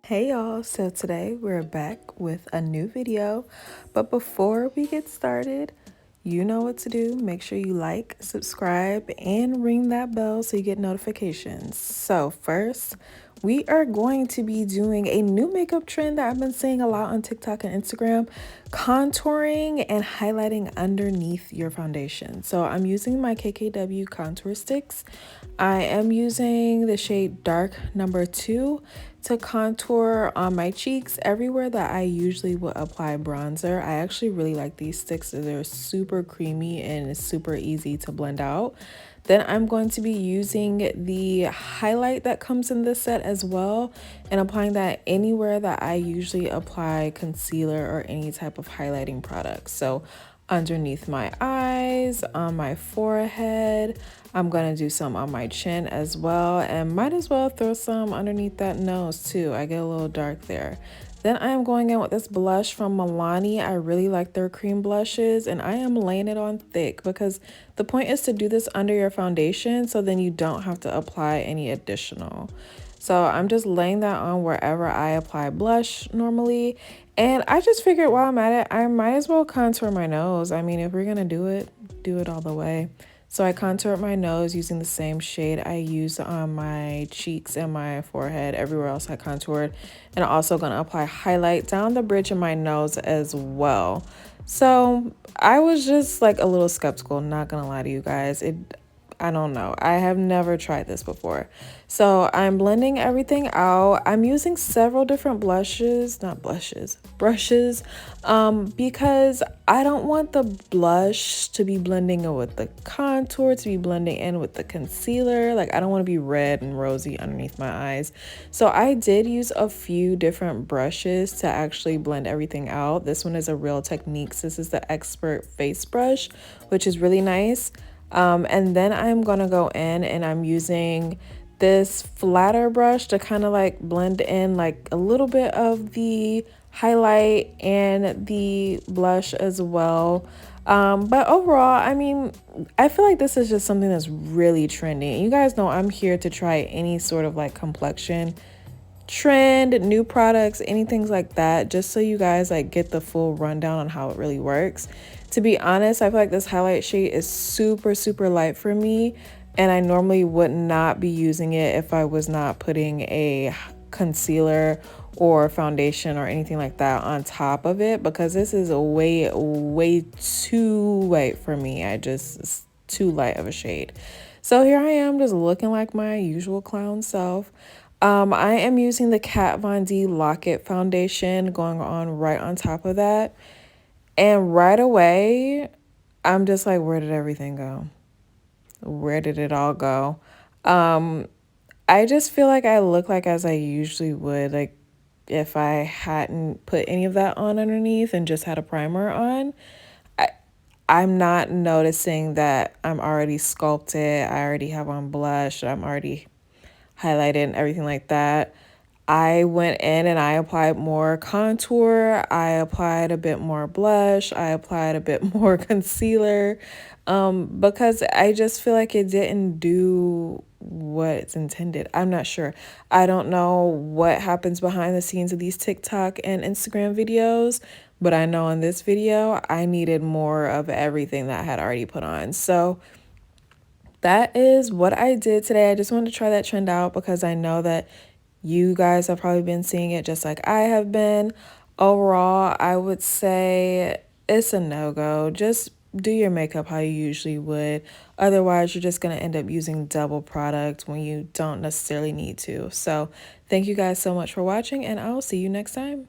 Hey y'all, so today we're back with a new video, but before we get started, you know what to do. Make sure you like, subscribe, and ring that bell so you get notifications. So first, we are going to be doing a new makeup trend that I've been seeing a lot on TikTok and Instagram, contouring and highlighting underneath your foundation. So I'm using my KKW contour sticks. I am using the shade Dark number 2 to contour on my cheeks everywhere that I usually would apply bronzer. I actually really like these sticks. They're super creamy and it's super easy to blend out. Then I'm going to be using the highlight that comes in this set as well and applying that anywhere that I usually apply concealer or any type of highlighting product. So underneath my eyes, on my forehead, I'm gonna do some on my chin as well, and might as well throw some underneath that nose too. I get a little dark there. Then I am going in with this blush from Milani. I really like their cream blushes, and I am laying it on thick because the point is to do this under your foundation so then you don't have to apply any additional. So I'm just laying that on wherever I apply blush normally. And I just figured while I'm at it, I might as well contour my nose. I mean, if we're gonna do it all the way. So I contoured my nose using the same shade I used on my cheeks and my forehead. Everywhere else I contoured. And I'm also gonna apply highlight down the bridge of my nose as well. So I was just like a little skeptical, not gonna lie to you guys. I don't know. I have never tried this before. So I'm blending everything out. I'm using several different brushes, because I don't want the blush to be blending in with the contour, to be blending in with the concealer. Like I don't want to be red and rosy underneath my eyes. So I did use a few different brushes to actually blend everything out. This one is a Real Techniques. This is the Expert Face Brush, which is really nice. And then I'm gonna go in and I'm using this flatter brush to kind of like blend in like a little bit of the highlight and the blush as well. But overall, I mean, I feel like this is just something that's really trendy. And you guys know I'm here to try any sort of like complexion trend, new products, anything like that, just so you guys like get the full rundown on how it really works. To be honest, I feel like this highlight shade is super light for me, and I normally would not be using it if I was not putting a concealer or foundation or anything like that on top of it, because this is a way too light for me. It's too light of a shade. So here I am just looking like my usual clown self. I am using the Kat Von D Lock-It foundation going on right on top of that. And right away, I'm just like, where did everything go? Where did it all go? I just feel like I look like as I usually would, like if I hadn't put any of that on underneath and just had a primer on. I'm not noticing that I'm already sculpted. I already have on blush. I'm already highlighted and everything like that. I went in and I applied more contour. I applied a bit more blush. I applied a bit more concealer, because I just feel like it didn't do what it's intended. I'm not sure. I don't know what happens behind the scenes of these TikTok and Instagram videos, but I know in this video, I needed more of everything that I had already put on. So that is what I did today. I just wanted to try that trend out because I know that you guys have probably been seeing it just like I have been. Overall, I would say it's a no-go. Just do your makeup how you usually would. Otherwise, you're just going to end up using double product when you don't necessarily need to. So thank you guys so much for watching, and I will see you next time.